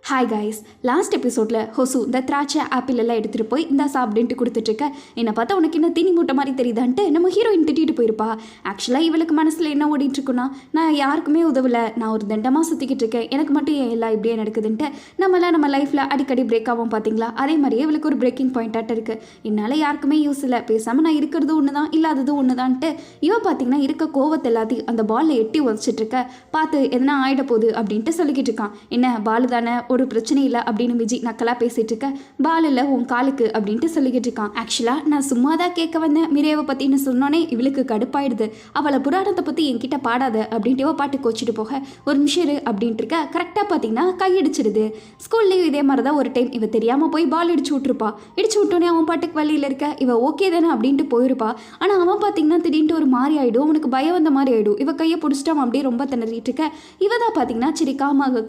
Hi guys, last எபிசோடில் ஹொசு இந்த திராட்சை ஆப்பிள் எல்லாம் எடுத்துகிட்டு போய் இந்த சாப்பிட்டுட்டு கொடுத்துட்ருக்க. என்னை பார்த்தா உனக்கு என்ன தீனி மூட்டை மாதிரி தெரியுதான்ட்டு நம்ம ஹீரோயின் திட்டிட்டு போயிருப்பா. ஆக்சுவலாக இவளுக்கு மனசில் என்ன ஓடிட்டுருக்குன்னா, நான் யாருக்குமே உதவலை, நான் ஒரு தண்டமாக சுற்றிக்கிட்டு இருக்கேன், எனக்கு மட்டும் ஏன் எல்லாம் இப்படியே நடக்குதுன்ட்டு நம்ம லைஃப்பில் அடிக்கடி பிரேக் ஆகும் பார்த்தீங்களா, அதே மாதிரியே இவளுக்கு ஒரு பிரேக்கிங் பாயிண்ட்டாக இருக்குது. என்னால் யாருக்குமே யூஸ் இல்லை, பேசாமல் நான் இருக்கிறது ஒன்று தான், இல்லாதது ஒன்று தான்ட்டு இவன் பார்த்தீங்கன்னா இருக்க கோவத்தை எல்லாத்தையும் அந்த பாலில் எட்டி உதச்சிட்ருக்க. பார்த்து எதனா ஆகிட போகுது அப்படின்ட்டு சொல்லிக்கிட்டு இருக்கான். என்ன பாலு தானே, ஒரு பிரச்சனை இல்லை அப்படின்னு விஜய் நக்கலாக பேசிகிட்டு இருக்க. பால் இல்லை உன் காலுக்கு அப்படின்ட்டு சொல்லிக்கிட்டு இருக்கான். ஆக்சுவலாக நான் சும்மா தான் கேட்க வந்தேன் மிரேவை பற்றின்னு சொன்னோன்னே இவளுக்கு கடுப்பாயிடுது. அவளை புராணத்தை பற்றி என்கிட்ட பாடாத அப்படின்ட்டு இவ பாட்டு கோச்சிட்டு போக, ஒரு நிமிஷம் இரு அப்படின்ட்டு இருக்க. கரெக்டாக பார்த்தீங்கன்னா கையடிச்சிடுது. ஸ்கூல்லேயும் இதே மாதிரி தான் ஒரு டைம் இவ தெரியாமல் போய் பால் இடிச்சு விட்டுருப்பா. இடிச்சு விட்டோன்னே அவன் பாட்டுக்கு வழியில் இருக்க. இவ ஓகே தானே அப்படின்ட்டு போயிருப்பா. ஆனால் அவன் பார்த்தீங்கன்னா திடீர்னு ஒரு மாதிரி ஆகிடும், அவனுக்கு பயம் வந்த மாதிரி ஆகிடும். இவ கையை பிடிச்சிட்டு அவன் அப்படியே ரொம்ப திணறிட்டு இருக்க. இவ தான் பார்த்தீங்கன்னா சரி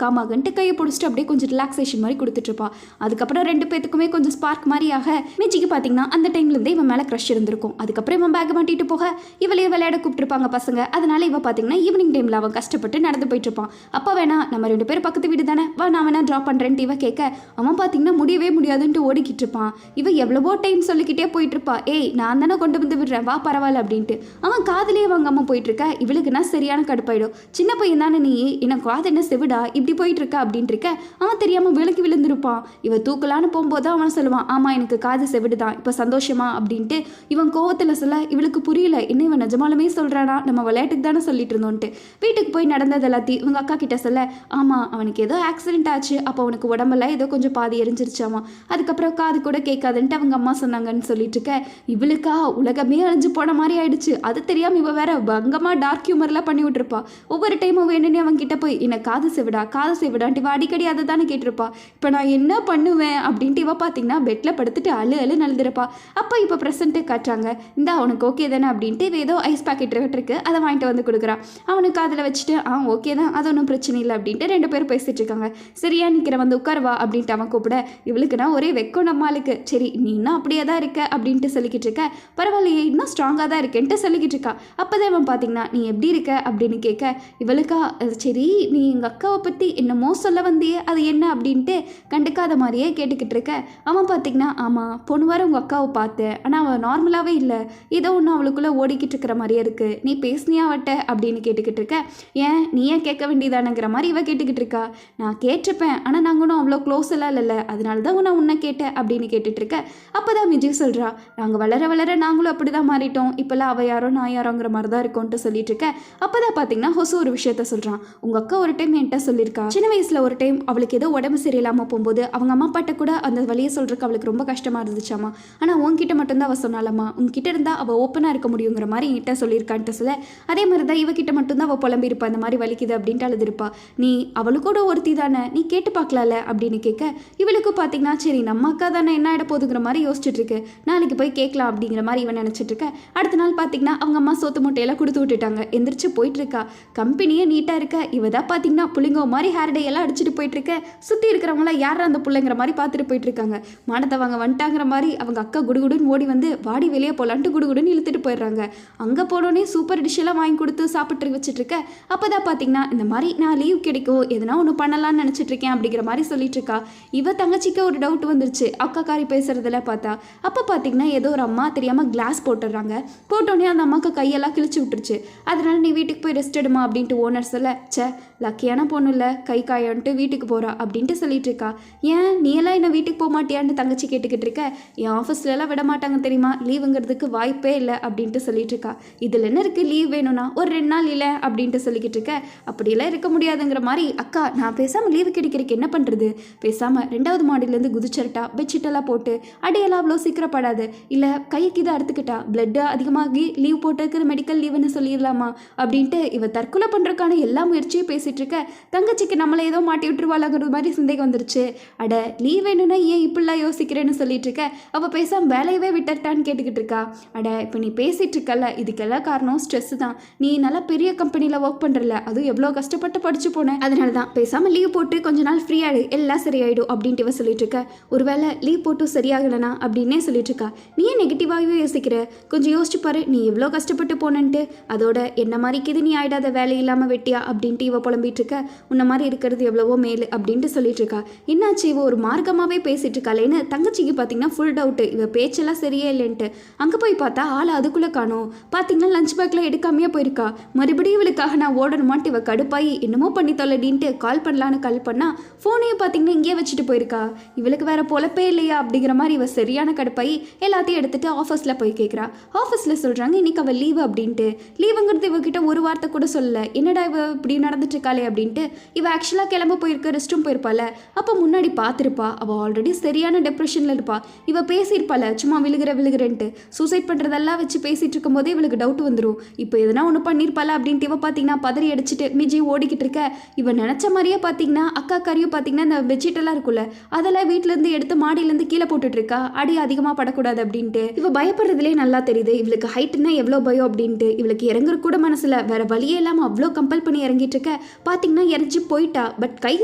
காமாகன்ட்டு கையை பிடிச்சிட்டு அப்படியே கொஞ்சம் ரிலாக்ஸேஷன் மாதிரி கொடுத்துட்ருப்பா. அதுக்கப்புறம் ரெண்டு பேத்துக்குமே கொஞ்சம் ஸ்பார்க் மாதிரி ஆக மிஜிக்கு பார்த்தீங்கன்னா அந்த டைம்லேருந்தே இவன் மேலே க்ரஷ் இருந்திருக்கும். அதுக்கப்புறம் இவன் பேக் மாட்டிட்டு போக இவளையே விளையாட கூப்பிட்டுருப்பாங்க பசங்க. அதனால இவ பார்த்தீங்கன்னா ஈவினிங் டைமில் அவன் கஷ்டப்பட்டு நடந்து போயிட்டு இருப்பான். அப்போ வேணா நம்ம ரெண்டு பேரும் பக்கத்து வீடு தானே, வா நான் வேணா ட்ராப் பண்ணுறேன்ட்டு இவ கேட்க, அவன் பார்த்தீங்கன்னா முடியவே முடியாதுன்ட்டு ஓடிக்கிட்டு இருப்பான். இவ எவ்வளவோ டைம் சொல்லிக்கிட்டே போயிட்டு இருப்பா, ஏய் நான் தானே கொண்டு வந்து விடுறேன் வா பரவாயில்ல அப்படின்ட்டு. அவன் காதலியே வாங்காமல் போயிட்டு இருக்க. இவளுக்குன்னா சரியான கடுப்பாயிடும். சின்ன பையன் தானே நீ, எனக்கு காது என்ன செவிடா இப்படி போயிட்டு இருக்க அப்படின்ட்டு இருக்க. அவன் தெரியாமல் விளக்கி விழுந்திருப்பான். இவ தூக்கலான்னு போகும்போது அவன் சொல்லுவான், ஆமாம் எனக்கு காது செவிடுதான், இப்போ சந்தோஷமா அப்படின்ட்டு. இவன் கோவத்தில் சொல்ல இவளுக்கு புரியல, என்ன இவன் நிஜமாலுமே சொல்கிறானா, நம்ம விளையாட்டுக்கு தானே சொல்லிட்டு இருந்தோன்ட்டு. வீட்டுக்கு போய் நடந்தது எல்லாத்தையும் இவங்க அக்கா கிட்ட சொல்ல, ஆமாம் அவனுக்கு ஏதோ ஆக்சிடென்ட் ஆச்சு, அப்போ அவனுக்கு உடம்பெல்லாம் ஏதோ கொஞ்சம் பாதி எரிஞ்சிருச்சாமா, அதுக்கப்புறம் காது கூட கேட்காதுன்ட்டு அவங்க அம்மா சொன்னாங்கன்னு சொல்லிட்டு இருக்க. இவளுக்கா உலகமே அழிஞ்சு போன மாதிரி ஆயிடுச்சு. அது தெரியாமல் இவ வேற பங்கமாக டார்க் ஹியூமர்லாம் பண்ணி விட்டுருப்பா. ஒவ்வொரு டைமும் வேணும்னே அவன் கிட்ட போய் என்ன காது செவிடான்ட்டு இவ அடிக்கடி அதை தானே கேட்டிருப்பா. இப்போ நான் என்ன பண்ணுவேன் அப்படின்ட்டு இவ பார்த்தீங்கன்னா பெட்டில் படுத்துட்டு அழு நழுதுருப்பா. அப்போ இப்போ ப்ரெசென்ட்டு காட்டுறாங்க. இந்த அவனுக்கு ஓகே தானே அப்படின்ட்டு இவ ஏதோ ஐஸ் பாக்கெட் இருக்கு, அதை வாங்கிட்டு வந்து கொடுக்குறான். அவனுக்கு அதில் வச்சுட்டு ஓகே தான், அது ஒன்றும் பிரச்சனை இல்லை அப்படின்ட்டு ரெண்டு பேரும் பேசிட்டு இருக்காங்க. சரியா நிற்கிற வந்து உட்காருவா அப்படின்ட்டு அவன் கூப்பிட, இவளுக்குன்னா ஒரே வெக்கம் நம்மளுக்கு. சரி நீ இன்னும் அப்படியே தான் இருக்க அப்படின்ட்டு சொல்லிக்கிட்டு இருக்க. பரவாயில்லையே இன்னும் ஸ்ட்ராங்காக தான் இருக்கேன்ட்டு சொல்லிக்கிட்டு இருக்கா. அப்போதான் அவன் பார்த்தீங்கன்னா நீ எப்படி இருக்க அப்படின்னு கேட்க, இவளுக்கா சரி நீ எங்கள் அக்காவை பற்றி என்னமோ சொல்ல வந்தியே அது என்ன அப்படின்ட்டு கண்டுக்காத மாதிரியே கேட்டுக்கிட்டு இருக்க. அவன் பார்த்தீங்கன்னா ஆமாம் போன வாரம் உங்கள் அக்காவை பார்த்தேன், ஆனால் அவள் நார்மலாகவே இல்லை, ஏதோ ஒன்று அவளுக்குள்ளே ஓடிக்கிட்டு இருக்கிற மாதிரியே இருக்குது, நீ பேசுனியா அவட்ட அப்படின்னு கேட்டுக்கிட்டு இருக்க. ஏன் நீ ஏன் கேட்க வேண்டியதானுங்கிற மாதிரி இவ கேட்டுக்கிட்டு இருக்கா. நான் கேட்டிருப்பேன், ஆனால் நாங்கள் ஒன்றும் அவ்வளோ க்ளோஸ் எல்லாம் இல்லைல்ல, அதனால தான் நான் உன்னை கேட்டேன் அப்படின்னு கேட்டுட்டு இருக்க. அப்போ தான் விஜய் சொல்கிறா, நாங்கள் வளர நாங்களும் அப்படி தான் மாறிட்டோம், இப்போல்லாம் அவள் யாரோ நான் யாரோங்கிற மாதிரி தான் இருக்கோன்ட்டு சொல்லிட்டு இருக்க. அப்போ தான் பார்த்தீங்கன்னா ஹொசு ஒரு விஷயத்த சொல்கிறான். உங்கள் அக்கா ஒரு டைம் என்கிட்ட சொல்லியிருக்கா, சின்ன வயசில் ஒரு டைம் அவளுக்கு ஏதோ உடம்பு சரியில்லாமல் போகும்போது அவங்க அம்மா அப்பாட்ட கூட அந்த வழியை சொல்கிறதுக்கு அவளுக்கு ரொம்ப கஷ்டமாக இருந்துச்சாமா, ஆனால் உன்கிட்ட மட்டும்தான் அவள் சொன்னாலம்மா, உங்ககிட்ட இருந்தால் அவள் ஓப்பனாக இருக்க முடியுங்கிற மாதிரி என்கிட்ட சொல்லியிருக்கான்ட்டு சொல்ல, அதே மாதிரி தான் இவகிட்ட மட்டும்தான் அவள் புலம்பியிருப்பா, இந்த மாதிரி வலிக்குது அப்படின்ட்டு அழுதுருப்பா. நீ அவளுக்கு கூட ஒருத்தி தானே, நீ கேட்டு பார்க்கலாம்ல அப்படின்னு கேட்க, இவளுக்கு பார்த்தீங்கன்னா சரி நம்ம அக்கா தானே என்ன ஆகிட போகுதுங்கிற மாதிரி யோசிச்சுட்டு இருக்கு. நாளைக்கு போய் கேட்கலாம் அப்படிங்கிற மாதிரி இவன் நினச்சிட்டு இருக்க. அடுத்த நாள் பார்த்தீங்கன்னா அவங்க அம்மா சோத்து மூட்டையெல்லாம் கொடுத்து விட்டுட்டாங்க. எந்திரிச்சு போயிட்டு இருக்கா. கம்பெனியே நீட்டாக இருக்க. இவ தான் பார்த்தீங்கன்னா புள்ளிங்கோ மாதிரி ஹேர் டே எல்லாம் அடிச்சுட்டு போயிட்டு இருக்க. சுற்றி இருக்கிறவங்களாம் யார் அந்த பிள்ளைங்கிற மாதிரி பார்த்துட்டு போயிட்டு இருக்காங்க. மானத்தை வாங்க வந்துட்டாங்கிற மாதிரி அவங்க அக்கா குடுகுடுன்னு ஓடி வந்து வாடி வெளியே போகலான்ட்டு குடுகுடுன்னு இழுத்துட்டு போயிடுறாங்க. அங்கே போனோடனே சூப்பர் டிஷ்ஷெல்லாம் வாங்கி கொடுத்து சாப்பிட்டு வச்சுட்டு இருக்க. அப்போ தான் பார்த்தீங்கன்னா இந்த மாதிரி நான் லீவ் கிடைக்கும் எதனா ஒன்று பண்ணலான்னு நினச்சிட்டு இருக்கேன் அப்படிங்கிற மாதிரி சொல்லிட்டு இருக்கா. இவ தங்கச்சிக்கு ஒரு டவுட் வந்துருச்சு அக்கா காரி பேசுறதுல பார்த்தா. அப்போ பார்த்தீங்கன்னா ஏதோ ஒரு அம்மா தெரியாமல் கிளாஸ் போட்டுடுறாங்க. போட்டோடனே அந்த அம்மாவுக்கு கையெல்லாம் கிழிச்சு விட்டுருச்சு. அதனால நீ வீட்டுக்கு போய் ரெஸ்ட் எடுமா அப்படின்ட்டு ஓனர் சொல்ல, சே லக்கியான பொண்ணு இல்லை கை காயன்ட்டு வீட்டுக்கு போகிறா அப்படின்ட்டு சொல்லிட்டு இருக்கா. ஏன் நீ எல்லாம் என்ன வீட்டுக்கு போக மாட்டியான்னு தங்கச்சி கேட்டுக்கிட்டு இருக்க. என் ஆஃபீஸ்லலாம் விட மாட்டாங்க தெரியுமா, லீவுங்கிறதுக்கு வாய்ப்பே இல்லை அப்படின்ட்டு சொல்லிட்டு இருக்கா. இதில் என்ன இருக்குது, லீவ் வேணும்னா ஒரு 2 நாள் இல்லை அப்படின்ட்டு சொல்லிக்கிட்டு இருக்க. அப்படியெல்லாம் இருக்க முடியாதுங்கிற மாதிரி, அக்கா நான் பேசாமல் லீவு கிடைக்கிறதுக்கு என்ன பண்ணுறது, பேசாமல் 2வது மாடிலேருந்து குதிச்சிரட்டா, பெட்ஷீட்டெல்லாம் போட்டு அடையெல்லாம் அவ்வளோ சீக்கிரப்படாது, இல்லை கைக்கு இதை அறுத்துக்கிட்டா பிளட்டு அதிகமாகி லீவ் போட்டுருக்கு மெடிக்கல் லீவுன்னு சொல்லிடலாமா அப்படின்ட்டு இவ தற்கொலை பண்ணுறதுக்கான எல்லா முயற்சியும் பேசிட்டு இருக்க. தங்கச்சிக்கு நம்மளை ஏதோ மாட்டி விட்டுருவாளாங்கிறது மாதிரி சந்தேகம் வந்துருச்சு. அட லீவ் வேணும்னா ஏன் இப்படிலாம் யோசிக்கிறேன்னு சொல்லிட்டு இருக்க. அவள் பேசாமல் வேலையவே விட்டுட்டான்னு கேட்டுக்கிட்டு இருக்கா. அட இப்போ நீ பேசிகிட்டு இருக்கல, இதுக்கெல்லாம் காரணம் ஸ்ட்ரெஸ்ஸு தான். நீ நல்லா பெரிய கம்பெனியில் ஒர்க் பண்ணுறல, அதுவும் எவ்வளோ கஷ்டப்பட்டு படிச்சு போனேன், அதனால தான் பேசாமல் லீவ் போட்டு கொஞ்ச நாள் ஃப்ரீயாடு எல்லாம் சரியாயிடும் அப்படின்ட்டு இவ சொல்லிட்டு இருக்க. ஒருவேளை லீவ் போட்டு சரியாகலைனா அப்படின்னே சொல்லிட்டு இருக்கா. நீ ஏன் நெகட்டிவாகவே யோசிக்கிற, கொஞ்சம் யோசிச்சு பாரு நீ எவ்வளோ கஷ்டப்பட்டு போனன்ட்டு. அதோட என்ன மாதிரிக்குது நீ ஆயிடாத வேலை இல்லாமல் வெட்டியா அப்படின்ட்டு இவ புலம்பிட்டு இருக்க. உன்ன மாதிரி இருக்கிறது எவ்வளவோ மேல் அப்படி அப்படின்ட்டு சொல்லிட்டு இருக்கா. என்னாச்சு இவ ஒரு மார்க்கமாகவே பேசிட்டு இருக்காளேன்னு தங்கச்சிக்கு பார்த்தீங்கன்னா ஃபுல் டவுட்டு, இவ பேச்செல்லாம் சரியே இல்லைன்ட்டு. அங்கே போய் பார்த்தா ஆளை அதுக்குள்ளே காணோம். பார்த்தீங்கன்னா லஞ்ச் பேக்கில் எடுக்காமையே போயிருக்கா. மறுபடியும் இவளுக்காக நான் ஓடணுமான்ட்டு இவ கடுப்பாயி என்னமோ பண்ணி தொலைடின்ட்டு கால் பண்ணலான்னு கால் பண்ணா ஃபோனையும் பார்த்தீங்கன்னா இங்கேயே வச்சுட்டு போயிருக்கா. இவளுக்கு வேற பொழப்பே இல்லையா அப்படிங்கிற மாதிரி இவ சரியான கடுப்பாயி எல்லாத்தையும் எடுத்துட்டு ஆஃபீஸில் போய் கேட்குறா. ஆஃபீஸில் சொல்கிறாங்க இன்னைக்கு அவள் லீவு அப்படின்ட்டு. லீவுங்கிறது இவகிட்ட ஒரு வார்த்தை கூட சொல்லலை. என்னடா இவ இப்படி நடந்துட்டு இருக்காளே அப்படின்ட்டு. இவ ஆக்சுவலாக கிளம்ப போயிருக்க ரெஸ்ட் ரூம் போயிருப்பாள். அப்போ முன்னாடி பார்த்துருப்பா அவள் ஆல்ரெடி சரியான டிப்ரெஷனில் இருப்பா. இவ பேசியிருப்பாள் சும்மா விழுகிறன்ட்டு. சூசைட் பண்ணுறதெல்லாம் வச்சு பேசிகிட்டு இருக்கும்போதே இவளுக்கு டவுட் வந்துடும். இப்போ எதனா ஒன்று பண்ணியிருப்பாள் அப்படின்ட்டு இவ பார்த்தீங்கன்னா பதறி அடிச்சுட்டு மிஜி ஓடிக்கிட்டு இருக்க. இவ நினச்ச மாதிரியே பார்த்தீங்கன்னா அக்கா கறியும் பார்த்தீங்கன்னா இந்த பெட்ஷீட்டெல்லாம் இருக்குல்ல அதெல்லாம் வீட்டிலேருந்து எடுத்து மாடியிலேருந்து கீழே போட்டுட்டு இருக்கா. அடி அதிகமாக படக்கூடாது அப்படின்ட்டு. இவ பயப்படுறதுலேயே நல்லா தெரியுது இவளுக்கு ஹைட்டுன்னா எவ்வளோ பயம் அப்படின்ட்டு. இவளுக்கு இறங்குற கூட மனசில் வேற வழியே இல்லாமல் அவ்வளோ கம்பல் பண்ணி இறங்கிட்டு இருக்க. பார்த்தீங்கன்னா இறஞ்சி போயிட்டா. பட் கை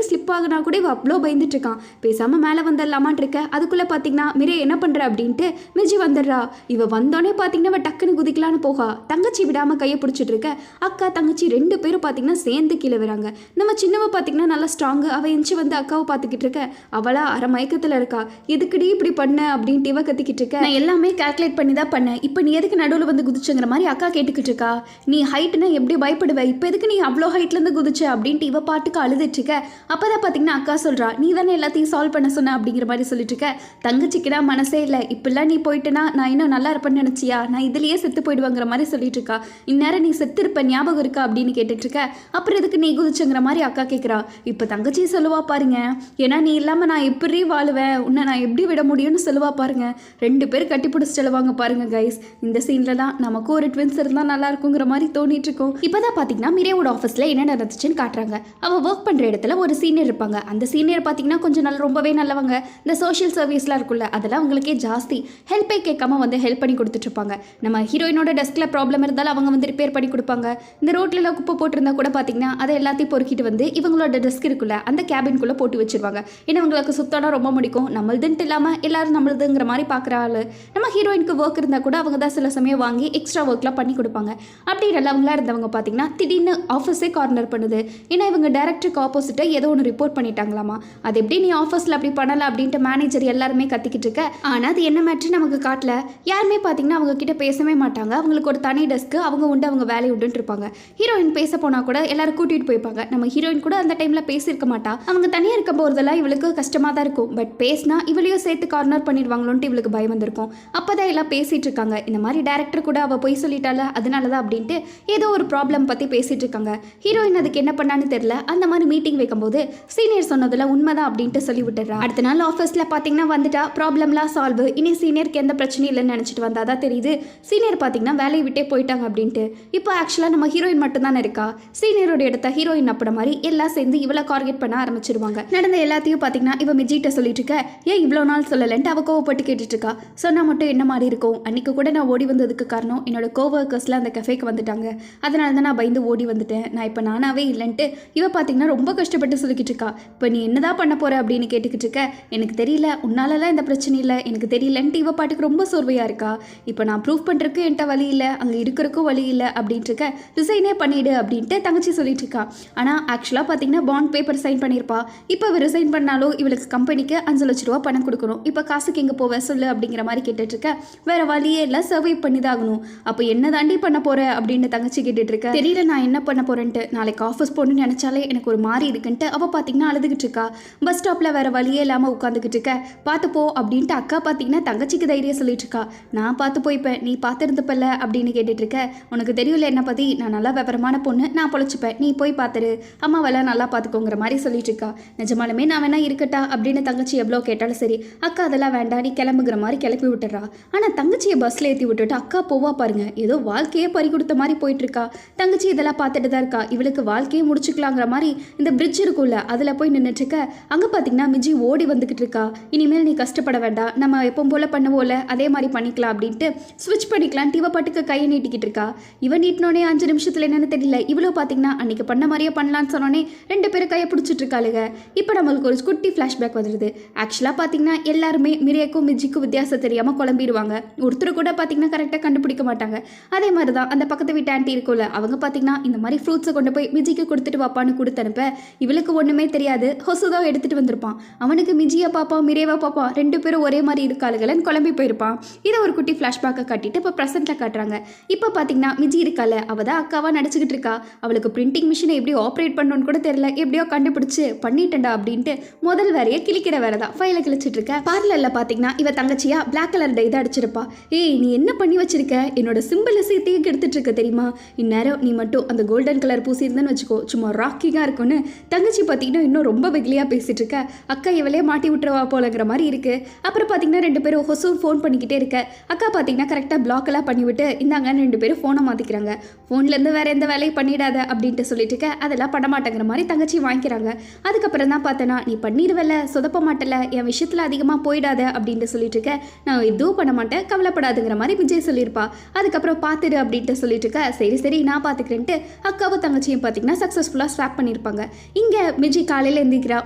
ஸ்லிப் ஆகுனா கூட இவ அவ்வளோ பயந்துட்டு இருக்கான். பேசாமல் மேலே வந்துடலாமான் இருக்க. அதுக்குள்ளே பார்த்தீங்கன்னா மிரே என்ன பண்ணுற அப்படின்ட்டு மிஜி வந்துடுறா. இவ வந்தோடனே பார்த்தீங்கன்னா இவ டக்குன்னு குதிக்கலான்னு போகா. தங்கச்சி விடாமல் கையை பிடிச்சிட்டு இருக்க. அக்கா தங்கச்சி ரெண்டு பேரும் பார்த்தீங்கன்னா சேர்ந்து கீழே வராங்க. நம்ம சின்னவ பார்த்தீங்கன்னா நல்லா ஸ்ட்ராங்கு. அவள் எஞ்சி வந்து அக்காவை பார்த்துக்கிட்டு இருக்க. அவளா அரை மயக்கத்தில் இருக்கா. எதுக்குடி இப்படி பண்ண அப்படின்ட்டு இவ கத்திக்கிட்டு இருக்க. நான் எல்லாமே கால்குலேட் பண்ணி தான் பண்ணேன். இப்போ நீ எதுக்கு நடுவில் வந்து குதிச்சுங்கிற மாதிரி அக்கா கேட்டுக்கிட்டு இருக்கா. நீ ஹைட்டுனா எப்படி பயப்படுவ, இப்போ எதுக்கு நீ அவ்வளோ ஹைட்லேருந்து குதிச்ச அப்படின்ட்டு இவ பாட்டுக்கு அழுதுட்டு இருக்க. அப்போ தான் பார்த்தீங்கன்னா அக்கா சொல்கிறா நீ தானே எல்லாத்தையும் சால்வ் பண்ண சொன்ன அப்படிங்கிற மாதிரி சொல்லிட்டு இருக்க. தங்கச்சிக்குனா மனசே இல்லை. இப்பெல்லாம் நீ போயிட்டுனா நான் இன்னும் நல்லா இருப்பேன்னு நினச்சியா, நான் இதுலேயே செத்து போயிடுவாங்கிற மாதிரி சொல்லிட்டு இருக்கா. இந்நேரம் நீ செத்து இருப்ப ஞாபகம் இருக்கா அப்படின்னு கேட்டுட்டு இருக்க. அப்புறம் எதுக்கு நீ குதிச்சுங்கிற மாதிரி அக்கா கேட்குறா. இப்போ தங்கச்சி சொல்லுவா பாருங்க, ஏன்னா நீ இல்லாமல் நான் எப்படி வாழுவேன், உன்னை நான் எப்படி விட முடியும்னு சொல்லுவா பாருங்க. ரெண்டு பேர் கட்டி பிடிச்சிட்டு எழுவாங்க பாருங்க கைஸ். இந்த சீனில் தான் நமக்கு ஒரு ட்வின்ஸ் இருந்தால் நல்லா இருக்குங்கிற மாதிரி தோணிட்டு இருக்கும். இப்போ தான் பார்த்தீங்கன்னா மிரேவோட ஆஃபீஸில் என்ன நடந்துச்சுன்னு காட்டுறாங்க. அவள் ஒர்க் பண்ணுற இடத்துல ஒரு சீனியர் இருப்பாங்க. அந்த சீனியர் பார்த்தீங்கன்னா கொஞ்சம் ரொம்பவே நல்லவங்க. இந்த சோஷியல் சர்வீஸ்லாம் இருக்குல்ல அதெல்லாம் அவங்களுக்கே ஜாஸ்தி. ஹெல்ப்பே கேட்காம வந்து ஹெல்ப் பண்ணி கொடுத்துட்டு இருப்பாங்க. நம்ம ஹீரோயினோட டெஸ்கில் ப்ராப்ளம் இருந்தாலும் அவங்க வந்து ரிப்பேர் பண்ணி கொடுப்பாங்க. இந்த ரோட்ல குப்பை போட்டிருந்தா கூட பார்த்தீங்கன்னா அதை எல்லாத்தையும் பொறுக்கிட்டு வந்து இவங்களோட டெஸ்க் இருக்குல்ல அந்த கேபின்குள்ளே போட்டு வச்சிருவாங்க. ஏன்னா இவங்களுக்கு சுத்தம்னா ரொம்ப முடிக்கும். நம்மளுதுன்ட்டு இல்லாமல் எல்லாரும் நம்மளுதுங்கிற மாதிரி பார்க்குற ஆள். நம்ம ஹீரோயினுக்கு ஒர்க் இருந்தால் கூட அவங்க தான் சில சமயம் வாங்கி எக்ஸ்ட்ரா ஒர்க்லாம் பண்ணி கொடுப்பாங்க. அப்படி நல்லவங்களா இருந்தவங்க பார்த்தீங்கன்னா திடீர்னு ஆஃபீஸே கார்னர் பண்ணுது. ஏன்னா இவங்க டேரக்டருக்கு ஆப்போசிட்டாக ஏதோ ஒன்று ரிப்போர்ட் பண்ணிட்டாங்களாமா. அது எப்படி நீ ஆஃபீஸில் அப்படி பண்ணலை அப்படின்ட்டு மேனேஜர் எல்லாருமே கத்திக்கிட்டு இருக்க. ஆனால் அது என்ன மேட்ரு நமக்கு காட்டல. யாருமே பார்த்தீங்கன்னா அவங்க கிட்ட பேசவே மாட்டாங்க. அவங்களுக்கு ஒரு தனி டெஸ்க்கு அவங்க உண்டு அவங்க வேலையை உண்டுன்னு இருப்பாங்க. ஹீரோயின் பேச போனால் கூட எல்லாரும் கூட்டிகிட்டு போய்ப்பாங்க. நம்ம ஹீரோயின் கூட அந்த டைமில் பேசியிருக்க மாட்டா. அவங்க தனியாக இருக்க போகிறதெல்லாம் இவளுக்கு கஷ்டமாக தான் இருக்கும். பட் பேசினா இவளையும் சேர்த்து கார்னர் பண்ணிடுவாங்களோன்ட்டு இவளுக்கு பயம் வந்திருக்கும். அப்போ தான் எல்லாம் பேசிகிட்டு இருக்காங்க. இந்த மாதிரி டேரக்டர் கூட அவள் போய் சொல்லிட்டால அதனால தான் அப்படின்ட்டு ஏதோ ஒரு ப்ராப்ளம் பற்றி பேசிகிட்டு இருக்காங்க. ஹீரோயின் அதுக்கு என்ன பண்ணான்னு தெரியல. அந்த மாதிரி மீட்டிங் வைக்கும்போது சீனியர் சொன்னதில் உண்மைதான் அப்படின்ட்டு சொல்லி விட்டுறா. அடுத்த நாள் ஆஃபீஸில் பார்த்தீங்கன்னா வந்துட்டா ப்ராப்ளம்லாம் சால்வ். இனி சீனியருக்கு எந்த பிரச்சனையும் இல்லைன்னு நினச்சிட்டு வந்தால் தான் தெரியுது சீனியர் பார்த்தீங்கன்னா வேலையை விட்டே போயிட்டாங்க அப்படின்ட்டு. இப்போ ஆக்சுவலாக நம்ம ஹீரோயின் மட்டும்தானே இருக்கா. சீனியரோட இடத்த ஹீரோயின் அப்பட மாதிரி எல்லாம் சேர்ந்து இவளை டார்கெட் பண்ண ஆரம்பிச்சிருவாங்க. நடந்த எல்லாத்தையும் பார்த்தீங்கன்னா இவ மிஜிட்ட சொல்லிட்டு இருக்க. ஏன் இவ்வளோ நாள் சொல்லலைன்ட்டு அவ கோவப்பட்டு கேட்டுட்டு இருக்கா. சொன்னால் மட்டும் என்ன மாதிரி இருக்கும். அன்னைக்கு கூட நான் ஓடி வந்ததுக்கு காரணம் என்னோட கோவர்க்கர்ஸ்லாம் அந்த கஃபேக்கு வந்துட்டாங்க. அதனால தான் நான் பயந்து ஓடி வந்துட்டேன். நான் இப்போ நானாவே இல்லைன்ட்டு இவ பார்த்தீங்கன்னா ரொம்ப கஷ்டப்பட்டு சொல்லிக்கிட்டு இருக்கா. இப்போ நீ என்னதான் பண்ண போற அப்படின்னு கேட்டுக்கிட்டு இருக்க. எனக்கு தெரியல, உன்னாலலாம் இந்த பிரச்சனை இல்லை, எனக்கு தெரியலன்ட்டு இவ பாட்டுக்கு ரொம்ப சோர்வையாக இருக்கா. இப்போ நான் ப்ரூவ் பண்ணுறதுக்கு என்கிட்ட வழி இல்லை, அங்கே இருக்கிறக்கும் வழி இல்லை அப்படின்ட்டு இருக்க. ரிசைனே பண்ணிடு அப்படின்ட்டு தங்கச்சி சொல்லிட்டு இருக்கா. ஆனால் ஆக்சுவலாக பார்த்தீங்கன்னா பாண்ட் பேப்பர் சைன் பண்ணியிருப்பா. இப்போ இவ ரிசைன் பண்ணாலும் இவளுக்கு கம்பெனிக்கு 5 லட்ச ரூபா பணம் கொடுக்கணும். இப்போ காசுக்கு எங்கே போவ சொல்லு அப்படிங்கிற மாதிரி கேட்டுட்டு இருக்க. வேற வழியே இல்லை, சர்வை பண்ணி தான் ஆகணும். அப்போ என்ன தாண்டி பண்ண போற அப்படின்னு தங்கச்சி கேட்டுட்டு இருக்க. தெரியல நான் என்ன பண்ண போறேன்ட்டு. நாளைக்கு ஆஃபீஸ் போகணும்னு நினைச்சாலே எனக்கு ஒரு மாதிரி இருக்குன்ட்டு அவள் பார்த்தீங்கன்னா அழுதுகிட்டு இருக்கா. பஸ் ஸ்டாப்பில் வேற வழியே இல்லாமல் உட்காந்துக்கிட்டு இருக்க. பார்த்துப்போ அப்படின்ட்டு அக்கா பார்த்தீங்கன்னா தங்கச்சிக்கு தைரியம் சொல்லிட்டு இருக்கா. நான் பார்த்து போய்ப்பேன், நீ பார்த்துருந்துப்பல்ல அப்படின்னு கேட்டுட்டு இருக்க. உனக்கு தெரியல என்ன பற்றி, நான் நல்லா விவரமான பொண்ணு, நான் பொழைச்சிப்பேன், நீ போய் பார்த்துரு, அம்மாவெல்லாம் நல்லா பார்த்துக்கோங்கிற மாதிரி சொல்லிட்டு இருக்கா. நிஜமாலுமே நான் வேணா இருக்கட்டா அப்படின்னு தங்கச்சி எவ்வளோ கேட்டாலும் சரி அக்கா அதெல்லாம் வேண்டாம் நீ கிளம்புங்கிற மாதிரி கிளப்பி விட்டுறா. ஆனால் தங்கச்சியை பஸ்ஸில் ஏற்றி விட்டுட்டு அக்கா போவா பாருங்க, ஏதோ வாழ்க்கையே பறி கொடுத்த மாதிரி போயிட்டு இருக்கா. தங்கச்சி இதெல்லாம் பார்த்துட்டு தான் இருக்கா. இவளுக்கு வாழ்க்கையே முடிச்சுக்கலாங்கிற மாதிரி இந்த பிரிட்ஜ் இருக்கும்ல அதில் போய் நின்றுட்டு இருக்க. அங்கே பார்த்தீங்கன்னா மிஜி ஓடி வந்துக்கிட்டு இருக்கா. இனிமேல் நீ கஷ்டப்பட வேண்டாம், நம்ம எப்போ போல பண்ணுவோம்ல அதே மாதிரி பண்ணிக்கலாம் அப்படின்ட்டு ஸ்விட்ச் பண்ணிக்கலான்ட்டு இவ பாட்டுக்கு கையை நீட்டிக்கிட்டு இருக்கா. இவன் நீட்டினோடனே 5 நிமிஷத்தில் என்னன்னு தெரியல இவ்வளோ பார்த்தீங்கன்னா அன்னைக்கு பண்ண மாதிரியே பண்ணலான்னு சொன்னோன்னே 2 பேரும் கையை பிடிச்சிட்டு இருக்காளுங்க. இப்போ நம்மளுக்கு ஒரு குட்டி ஃப்ளாஷ்பேக் வந்துடுது. ஆக்சுவலாக பார்த்தீங்கன்னா எல்லாருமே மிரேக்கும் மிஜிக்கும் வித்தியாசம் தெரியாமல் குழம்பிடுவாங்க. ஒருத்தர் கூட பார்த்தீங்கன்னா கரெக்டாக கண்டுபிடிக்க மாட்டாங்க. அதே மாதிரி தான் அந்த பக்கத்து வீட்டு ஆண்டி இருக்கும்ல அவங்க பார்த்தீங்கன்னா இந்த மாதிரி ஃப்ரூட்ஸை கொண்டு போய் மிஜிக்கு கொடுத்துட்டு வாப்பான்னு கொடுத்தனுப்ப இவளுக்கு ஒன்றுமே தெரியாது, ஹொசுதோ எடுத்துகிட்டு வந்திருப்பான். அவனுக்கு மிஜியை பார்ப்பான், மிரேவா பார்ப்பான், 2 பேரும் ஒரே மாதிரி இருக்காளுகளன்னு குழம்பி போயிருப்பான். இதை ஒரு குட்டி ஃப்ளாஷ்பேக்கை காட்டிட்டு இப்போ ப்ரெசென்ட்டில் காட்டுறாங்க. இப்போ பார்த்தீங்கன்னா மிஜி இருக்கால, அவள் தான் அக்காவாக நடிச்சுக்கிட்டு இருக்கா. அவளுக்கு பிரிண்டிங் மிஷினை எப்படி ஆப்ரேட் பண்ணணும்னு கூட தெரியல, எப்படியோ கண்டுபிடிச்சு பண்ணிட்டேன்டா அப்படின்ட்டு முதல் வேலையை கிளிக்கிற வேலை தான் ஃபைலை கிழிச்சிட்டு இருக்க. பார்லரில் பார்த்தீங்கன்னா இவ தங்கச்சியா பிளாக் கலர் இதை அடிச்சிருப்பா. ஏய் நீ என்ன பண்ணி வச்சிருக்க, என்னோட சிம்பிள் சீத்தையும் எடுத்துட்டு இருக்க தெரியுமா, இந்நேரம் நீ மட்டும் அந்த கோல்டன் கலர் பூசியிருந்தேன்னு வச்சுக்கோ, சும்மா ராக்கிங்காக இருக்கும்னு தங்கச்சி பார்த்தீங்கன்னா இன்னும் ரொம்ப வெகுலியாக பேசிட்டு இருக்க. அக்கா இவளே மாட்டி விட்டுருவா போலங்கிற மாதிரி இருக்கு. அப்புறம் பார்த்தீங்கன்னா 2 பேரும் ஹொசு ஃபோன் பண்ணிக்கிட்டே இருக்க. அக்கா பார்த்தீங்கன்னா கரெக்டாக பிளாக் எல்லாம் பண்ணிவிட்டு இந்தாங்கன்னு 2 பேரும் ஃபோனை மாற்றிக்கிறாங்க. ஃபோன்லேருந்து வேற எந்த வேலையும் பண்ணிடாத அப்படின்ட்டு சொல்லிட்டு இருக்க. அதெல்லாம் பண்ண மாட்டேங்கிற மாதிரி தங்கச்சி வாங்கிக்கிறாங்க. அதுக்கப்புறம் தான் பார்த்தேன்னா நீ பண்ணிடுவல, சொதப்ப மாட்டல, என் விஷயத்தில் அதிகமாக போயிடாத அப்படின்ட்டு சொல்லிட்டு இருக்க. நான் எதுவும் பண்ண மாட்டேன், கவலைப்படாதுங்கிற மாதிரி விஜய் சொல்லியிருப்பா. அதுக்கப்புறம் பார்த்துடு அப்படின்ட்டு சொல்லிட்டு இருக்க. சரி சரி நான் பார்த்துக்கிறேன்ட்டு அக்காவும் தங்கச்சியும் பார்த்தீங்கன்னா சக்ஸஸ்ஃபுல்லாக ஸ்வாப் பண்ணியிருப்பாங்க. இங்கே மிஜி காலையில் எந்திரிக்கிறா,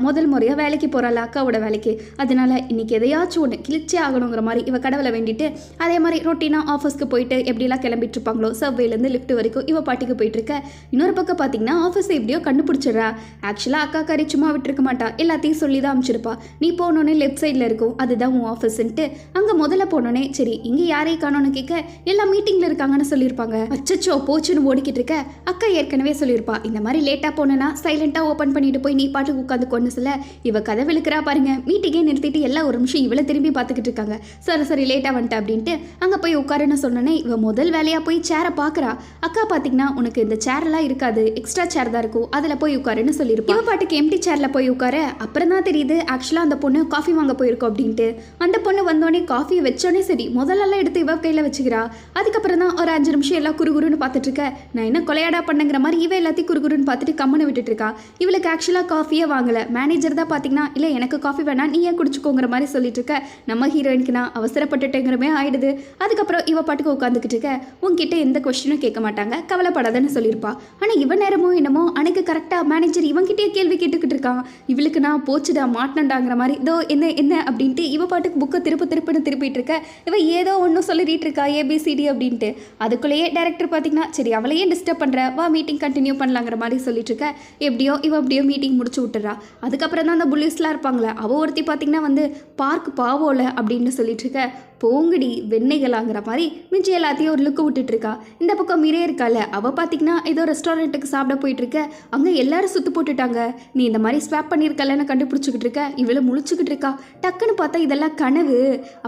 முதல் முறையாக வேலைக்கு போகிறாள் அக்காவோட வேலைக்கு. அதனால இன்னைக்கு எதையாச்சும் ஒன்று கிழிச்சே ஆகணுங்கிற மாதிரி இவ கடவுளை வேண்டிட்டு அதே மாதிரி ரொட்டீனாக ஆஃபீஸ்க்கு போயிட்டு எப்படிலாம் கிளம்பிட்டு இருப்பாங்களோ சர்வேலேருந்து லிஃப்ட் வரைக்கும் இவ பாட்டிக்கு போயிட்டு இருக்க. இன்னொரு பக்கம் பார்த்தீங்கன்னா ஆஃபீஸை எப்படியோ கண்டுபிடிச்சிடுறா. ஆக்சுவலாக அக்கா காரி சும்மா விட்டுருக்க மாட்டா, எல்லாத்தையும் சொல்லி தான் அனுப்பிச்சிருப்பா. நீ போனோன்னே லெஃப்ட் சைடில் இருக்கும், அதுதான் உன் ஆஃபீஸ்ன்ட்டு அங்கே முதல்ல போனோன்னே சரி இங்கே யாரையும் காணோன்னு கேட்க எல்லாம் மீட்டிங்கில் இருக்காங்கன்னு சொல்லியிருப்பாங்க. அச்சச்சோ போச்சுன்னு ஓடிக்கிட்டு இருக்க. அக்கா ஏற்கனவே சொல்லியிருப்பா இந்த மாதிரி லேட்டாக போனேன்னா சைலண்டாக ஓப்பன் பண்ணிட்டு போய் நீ பாட்டுக்கு உட்காந்து கொண்டு சொல்ல. இவ கதை விழுக்கிறா பாருங்க. மீட்டிங்கே நிறுத்திட்டு எல்லாம் ஒரு நிமிஷம் இவளை திரும்பி பார்த்துக்கிட்டு இருக்காங்க. சரி சரி லேட்டாக வந்துட்டேன் அப்படின்ட்டு அங்கே போய் உட்காருன்னு சொன்னோன்னே இவ முதல் வேலையாக போய் சேரை பார்க்குறா. அக்கா பார்த்தீங்கன்னா உனக்கு இந்த சேரெல்லாம் இருக்காது, எக்ஸ்ட்ரா சேர் தான் இருக்கும், அதில் போய் உட்காருன்னு சொல்லியிருப்பா. இவ பாட்டுக்கு எம்டி சேரில் போய் உட்கார. அப்புறம் தான் தெரியுது ஆக்சுவலாக அந்த பொண்ணு காஃபி வாங்க போயிருக்கோம் அப்படின்ட்டு. அந்த பொண்ணு வந்தோடனே காஃபியை வச்சோடனே சரி முதல்லலாம் எடுத்து இவ கையில் வச்சுக்கிறா. அதுக்கப்புறம் தான் ஒரு 5 நிமிஷம் எல்லாம் குறுகுறுன்னு பார்த்துட்டு இருக்க. நான் என்ன கொலையாடா பண்ணுங்கிற மாதிரி இவ எல்லாத்தையும் குறுகுறுன்னு பார்த்துட்டு கம்மனை விட்டுட்டு இருக்கா. இவளுக்கு ஆக்சுவலாக காஃபியே வாங்கலை. மேனேஜர் தான் பார்த்தீங்கன்னா இல்லை எனக்கு காஃபி வேணாம் நீ ஏன் குடிச்சுக்கோங்கிற மாதிரி சொல்லிட்டு இருக்க. நம்ம ஹீரோயினுக்கு நான் அவசரப்பட்டுட்டேங்கிறமே ஆயிடுது. அதுக்கப்புறம் இவ பாட்டுக்கு உட்காந்துக்கிட்டு இருக்க. உங்ககிட்ட எந்த கொஸ்டினும் கேட்க மாட்டாங்க, கவலைப்படாதன்னு சொல்லியிருப்பா. ஆனால் இவன் நேரமும் என்னமோ அன்னைக்கு கரெக்டாக மேனேஜர் இவங்கிட்டே கேள்வி கேட்டுக்கிட்டு இருக்கான். இவளுக்கு நான் போச்சுடா மாட்டினண்டாங்கிற மாதிரி இதோ என்ன என்ன அப்படின்ட்டு இவ பாட்டுக்கு புக்கை திருப்புன்னு திருப்பிட்டு இருக்க. இவ ஏதோ ஒன்றும் சொல்லிட்டு இருக்கா ஏபிசிடி அப்படின்ட்டு. அதுக்குள்ளேயே டைரக்டர் பார்த்தீங்கன்னா சரி அவளையே டிஸ்டர்ப் பண்ணுற, வா மீட்டிங் கண்டினியூ பண்ணலாங்கிற மாதிரி சொல்லிட்டு இருக்க. எப்படியோ இவ அப்படியோ மீட்டிங் முடிச்சு விட்டுறா. அதுக்கப்புறம் தான் அந்த புல்லிஸ்லாம் இருப்பாங்களே அவ ஒருத்தி பார்த்தீங்கன்னா வந்து பார்க் பாவோல அப்படின்னு சொல்லிட்டு இருக்க. போங்கடி வெண்ணெய்களாங்கிற மாதிரி மிஞ்சி எல்லாத்தையும் ஒரு லுக்கு விட்டுட்டு இருக்கா. இந்த பக்கம் மீரே இருக்கால, அவள் பார்த்தீங்கன்னா ஏதோ ரெஸ்டாரண்ட்டுக்கு சாப்பிட போயிட்டு இருக்க. அங்கே எல்லாரும் சுற்று போட்டுட்டாங்க. நீ இந்த மாதிரி ஸ்வாப் பண்ணியிருக்கலன்னு கண்டுபிடிச்சிக்கிட்டு இருக்க. இவளை முழிச்சுக்கிட்டு இருக்கா. டக்குன்னு பார்த்தா இதெல்லாம் கனவு.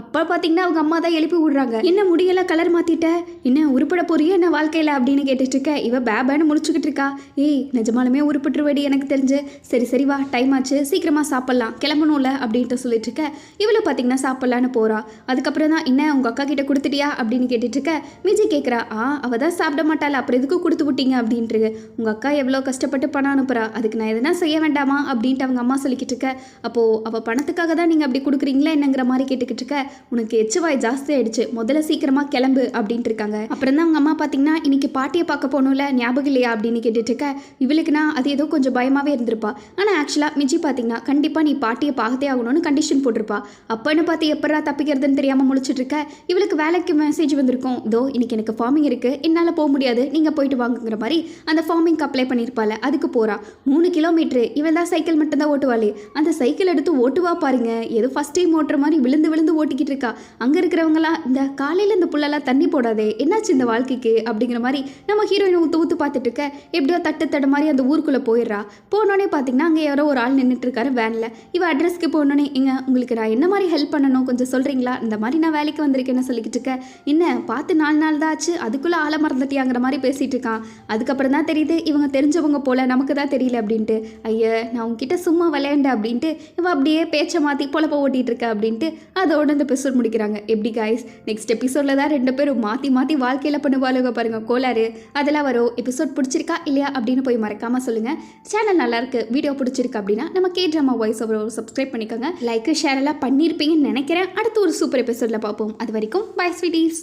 அப்போ பார்த்தீங்கன்னா அவங்க அம்மா தான் எழுப்பி விடுறாங்க. என்ன முடியெல்லாம் கலர் மாற்றிட்ட, என்ன உருப்பட போறியே என்ன வாழ்க்கையில் அப்படின்னு கேட்டுட்டு இருக்க. இவ பேபேன்னு முழிச்சுக்கிட்டு இருக்கா. ஏய் நிஜமாலுமே உருப்பட்டுருவேடி எனக்கு தெரிஞ்சு. சரி சரி வா டைம் ஆச்சு சீக்கிரமாக சாப்பிட்லாம் கிளம்பணும்ல அப்படின்ட்டு சொல்லிட்டு இருக்க. இவளை பார்த்தீங்கன்னா சாப்பிட்லான்னு போகிறா. அதுக்கப்புறம் தான் என்ன உங்கள் அக்கா கிட்ட கொடுத்துட்டியா அப்படின்னு கேட்டுட்டு இருக்க. மிஜி கேட்குறா. அவள் தான் சாப்பிட மாட்டாள், அப்புறம் எதுக்கு கொடுத்து விட்டீங்க அப்படின்ட்டு. உங்கள் அக்கா எவ்வளோ கஷ்டப்பட்டு பணம் அனுப்புறா, அதுக்கு நான் எதனா செய்ய வேண்டாமா அப்படின்ட்டு அவங்க அம்மா சொல்லிக்கிட்டு இருக்க. அப்போது அவள் பணத்துக்காக தான் நீங்கள் அப்படி கொடுக்குறீங்களா என்னங்கிற மாதிரி கேட்டுக்கிட்டு இருக்க. உனக்கு எச்சுவாய் ஜாஸ்தி ஆயிடுச்சு, முதல்ல சீக்கிரமாக கிளம்பு அப்படின்ட்டு இருக்காங்க. அப்புறம் தான் அவங்க அம்மா பார்த்தீங்கன்னா இன்னைக்கு பாட்டியை பார்க்க போகணும்ல ஞாபகம் இல்லையா அப்படின்னு கேட்டுட்டு இருக்க. இவளுக்குனா அது ஏதோ கொஞ்சம் பயமாகவே இருந்திருப்பா. ஆனால் ஆக்சுவலாக மிஜி பார்த்தீங்கன்னா கண்டிப்பாக நீ பாட்டியை பார்த்தே ஆகணும்னு கண்டிஷன் போட்டிருப்பா. அப்போன்னு பார்த்து எப்படா தப்பிக்கிறதுன்னு தெரியாமல் முடிச்சுட்டு இருக்க. இவளுக்கு வேலைக்கு மெசேஜ் வந்திருக்கும், இதோ இன்னைக்கு எனக்கு ஃபார்மிங் இருக்குது என்னால் போக முடியாது நீங்கள் போயிட்டு வாங்குங்கிற மாதிரி. அந்த ஃபார்மிங்க்கு அப்ளை பண்ணியிருப்பாள், அதுக்கு போகிறா. 3 கிலோமீட்டரு. இவன் தான் சைக்கிள் மட்டும்தான் ஓட்டுவாளே. அந்த சைக்கிள் எடுத்து ஓட்டுவா பாருங்க, ஏதோ ஃபஸ்ட் டைம் ஓட்டுற மாதிரி விழுந்து விழுந்து ஓட்டிக்கிட்டு இருக்கா. அங்கே இருக்கிறவங்களாம் இந்த காலையில் இந்த புள்ளெல்லாம் தண்ணி போடாதே என்னாச்சு இந்த வாழ்க்கைக்கு அப்படிங்கிற மாதிரி நம்ம ஹீரோயினை ஊற்று பார்த்துட்டு இருக்க. எப்படியோ தட்டு மாதிரி அந்த ஊருக்குள்ளே போயிடுறா. போனோடனே பார்த்தீங்கன்னா அங்கே யாரோ ஒரு ஆள் நின்றுட்டு இருக்காரு வேனில். இவ அட்ரஸ்க்கு போனோடனே எங்க உங்களுக்கு நான் என்ன மாதிரி ஹெல்ப் பண்ணணும் கொஞ்சம் சொல்கிறீங்களா, இந்த மாதிரி நான் வேலைக்கு வந்திருக்கேன்னு சொல்லிக்கிட்டு இருக்க. என்ன பார்த்து 4 நாள் தான் ஆச்சு அதுக்குள்ளே ஆளை மறந்துட்டியாங்கிற மாதிரி பேசிகிட்டு இருக்கான். அதுக்கப்புறம் தான் தெரியுது இவங்க தெரிஞ்சவங்க போல் நமக்கு தான் தெரியல அப்படின்ட்டு. ஐயா நான் உங்ககிட்ட சும்மா விளையாண்டேன் அப்படின்ட்டு இவன் அப்படியே பேச்சை மாற்றி பொழப்ப ஓட்டிகிட்டு இருக்க அப்படின்ட்டு அதோட இந்த எபிசோட் முடிக்கிறாங்க. எப்படி கைஸ் நெக்ஸ்ட் எபிசோடில் தான் 2 பேரும் மாற்றி வாழ்க்கையில் பண்ணுவாளுங்க பாருங்கள் கோளாறு அதெல்லாம் வரும். எபிசோட் பிடிச்சிருக்கா இல்லையா அப்படின்னு போய் மறக்காமல் சொல்லுங்கள். சேனல் நல்லாயிருக்கு, வீடியோ பிடிச்சிருக்கு அப்படின்னா நம்ம K-drama வாய்ஸ் ஓவர் சப்ஸ்கிரைப் பண்ணிக்கோங்க. லைக் ஷேர் எல்லாம் பண்ணியிருப்பீங்கன்னு நினைக்கிறேன். அடுத்து ஒரு சூப்பர் எபிசோடில் பார்ப்போம். அது வரைக்கும் பை ஸ்வீட்டீஸ்.